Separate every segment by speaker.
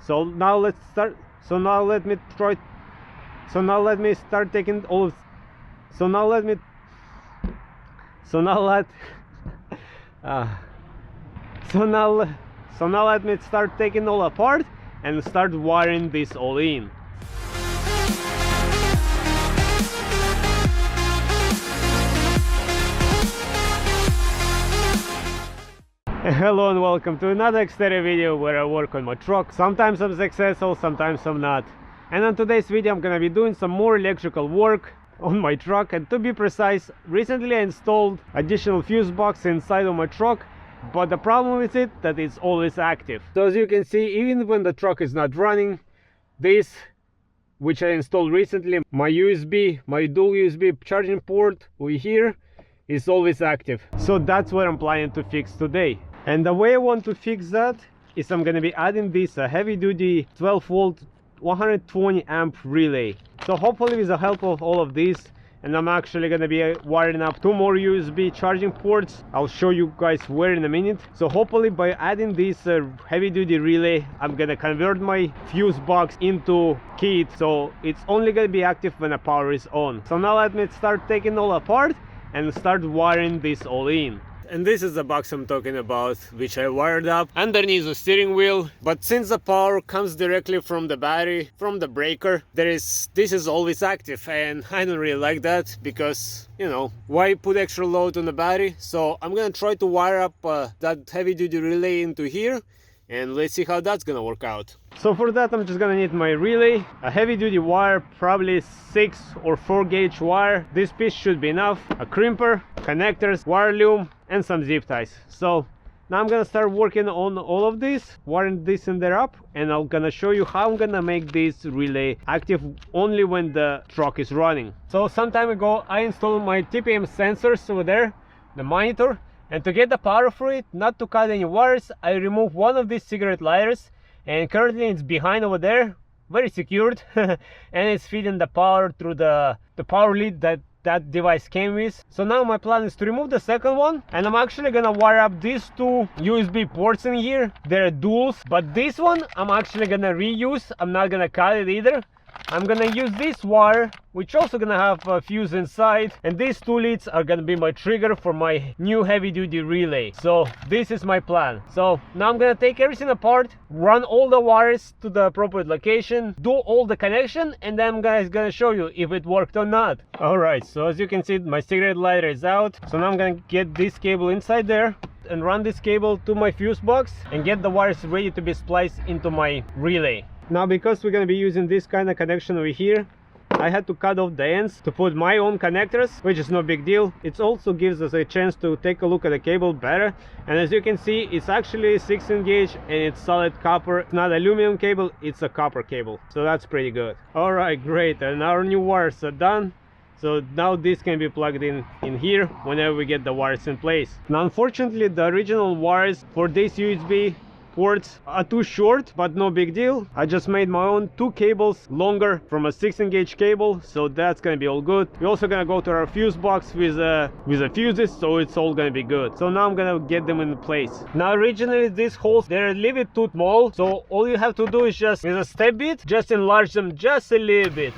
Speaker 1: So now let's start. So now let me try. So now let me start taking all of. So now let me. So now let. So now let me start taking all apart and start wiring this all in. Hello and welcome to another Xterra video where I work on my truck. Sometimes I'm successful, sometimes I'm not. And on today's video I'm gonna be doing some more electrical work on my truck, and to be precise, recently I installed additional fuse box inside of my truck, but the problem with it that it's always active. So as you can see, even when the truck is not running, this, which I installed recently, my dual USB charging port over here, is always active. So that's what I'm planning to fix today. And the way I want to fix that is I'm gonna be adding this heavy duty 12 volt 120 amp relay. So hopefully with the help of all of this, and I'm actually gonna be wiring up 2 more USB charging ports. I'll show you guys where in a minute. So hopefully by adding this heavy duty relay, I'm gonna convert my fuse box into kit, so it's only gonna be active when the power is on. So now let me start taking all apart and start wiring this all in. And this is the box I'm talking about, which I wired up underneath the steering wheel. But since the power comes directly from the battery, from the breaker, this is always active, and I don't really like that because, you know, why put extra load on the battery? So I'm gonna try to wire up that heavy duty relay into here, and let's see how that's gonna work out. So for that I'm just gonna need my relay, a heavy duty wire, probably 6 or 4 gauge wire. This piece should be enough, a crimper, connectors, wire loom, and some zip ties. So now I'm gonna start working on all of this, wiring this in there up, and I'm gonna show you how I'm gonna make this relay active only when the truck is running. So some time ago I installed my TPM sensors over there, the monitor, and to get the power for it, not to cut any wires, I removed one of these cigarette lighters, and currently it's behind over there, very secured, and it's feeding the power through the power lead that device came with. So now my plan is to remove the second one, and I'm actually gonna wire up these 2 USB ports in here. They're duals, but this one I'm actually gonna reuse. I'm not gonna cut it either. I'm gonna use this wire, which also gonna have a fuse inside, and these 2 leads are gonna be my trigger for my new heavy duty relay. So this is my plan. So now I'm gonna take everything apart, run all the wires to the appropriate location, do all the connection, and then I'm gonna show you if it worked or not. Alright, so as you can see, my cigarette lighter is out. So now I'm gonna get this cable inside there and run this cable to my fuse box and get the wires ready to be spliced into my relay. Now, because we're going to be using this kind of connection over here, I had to cut off the ends to put my own connectors, which is no big deal. It also gives us a chance to take a look at the cable better. And as you can see, it's actually 16 gauge and it's solid copper. It's not aluminum cable, it's a copper cable. So that's pretty good. Alright, great. And our new wires are done. So now this can be plugged in here whenever we get the wires in place. Now, unfortunately, the original wires for this USB ports are too short, but no big deal. I just made my own 2 cables longer from a 16 gauge cable, so that's gonna be all good. We're also gonna go to our fuse box with the fuses, so it's all gonna be good. So now I'm gonna get them in place. Now originally these holes, they're a little bit too small, so all you have to do is just with a step bit, just enlarge them just a little bit,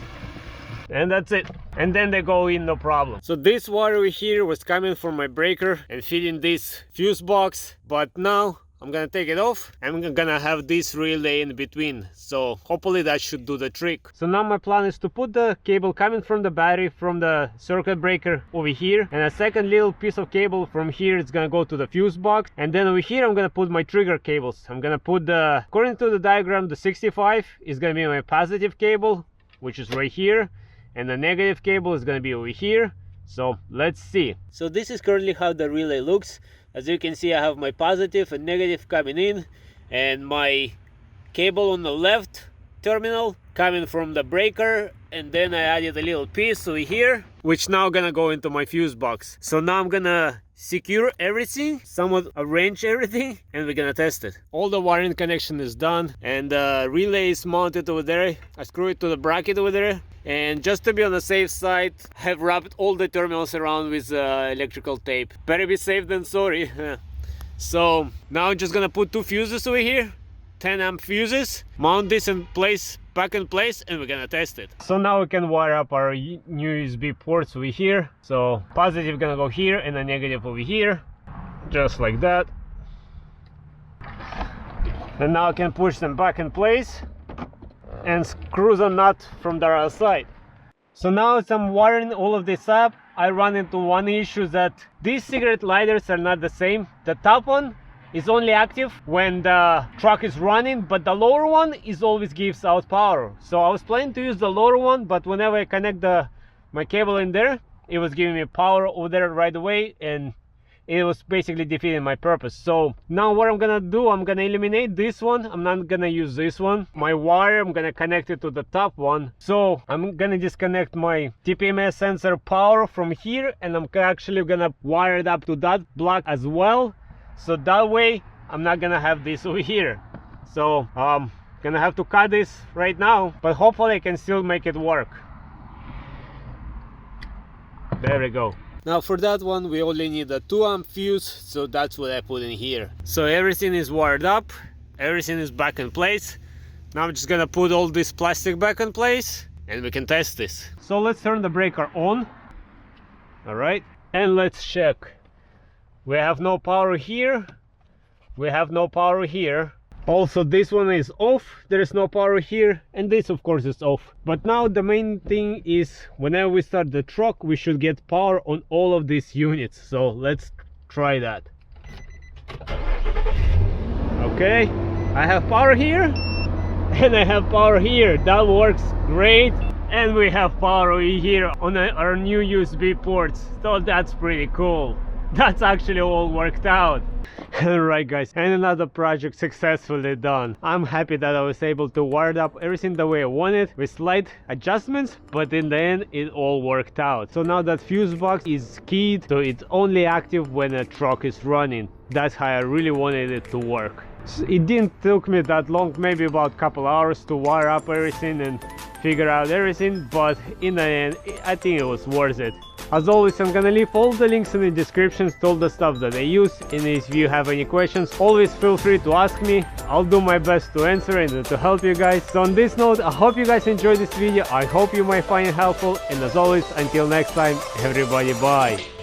Speaker 1: and that's it. And then they go in, no problem. So this wire over here was coming from my breaker and feeding this fuse box, but now I'm gonna take it off and I'm gonna have this relay in between, so hopefully that should do the trick. So now my plan is to put the cable coming from the battery from the circuit breaker over here, and a second little piece of cable from here is gonna go to the fuse box, and then over here I'm gonna put my trigger cables. I'm gonna put according to the diagram, the 65 is gonna be my positive cable, which is right here, and the negative cable is gonna be over here. So let's see. So this is currently how the relay looks. As you can see, I have my positive and negative coming in, and my cable on the left terminal coming from the breaker, and then I added a little piece over here, which now gonna go into my fuse box. So now I'm gonna secure everything, somewhat arrange everything, and we're gonna test it. All the wiring connection is done, and the relay is mounted over there. I screw it to the bracket over there, and just to be on the safe side, I have wrapped all the terminals around with electrical tape. Better be safe than sorry. So now I'm just gonna put 2 fuses over here, 10 amp fuses, mount this in place, back in place, and we're gonna test it. So now we can wire up our new USB ports over here. So positive gonna go here and the negative over here, just like that. And now I can push them back in place and screw the nut from the other side. So now as I'm wiring all of this up, I run into one issue, that these cigarette lighters are not the same. The top one is only active when the truck is running, but the lower one is always gives out power. So I was planning to use the lower one, but whenever I connect my cable in there, it was giving me power over there right away, and it was basically defeating my purpose. So now what I'm gonna do, I'm gonna eliminate this one. I'm not gonna use this one. My wire, I'm gonna connect it to the top one. So I'm gonna disconnect my TPMS sensor power from here, and I'm actually gonna wire it up to that block as well. So that way I'm not gonna have this over here. So I'm gonna have to cut this right now, but hopefully I can still make it work. There we go. Now for that one we only need a 2 amp fuse, so that's what I put in here. So everything is wired up, everything is back in place. Now I'm just gonna put all this plastic back in place and we can test this. So let's turn the breaker on. Alright, and let's check. We have no power here, we have no power here. Also this one is off, there is no power here, and this of course is off. But now the main thing is, whenever we start the truck, we should get power on all of these units. So let's try that. Okay, I have power here and I have power here. That works great. And we have power over here on our new USB ports. So that's pretty cool. That's actually all worked out. Alright guys, and another project successfully done. I'm happy that I was able to wire up everything the way I wanted, with slight adjustments, but in the end it all worked out. So now that fuse box is keyed, so it's only active when a truck is running. That's how I really wanted it to work. So it didn't took me that long, maybe about a couple hours to wire up everything and figure out everything, but in the end I think it was worth it. As always, I'm gonna leave all the links in the descriptions to all the stuff that I use, and if you have any questions, always feel free to ask me. I'll do my best to answer and to help you guys. So on this note, I hope you guys enjoyed this video. I hope you might find it helpful, and as always, until next time, everybody, bye.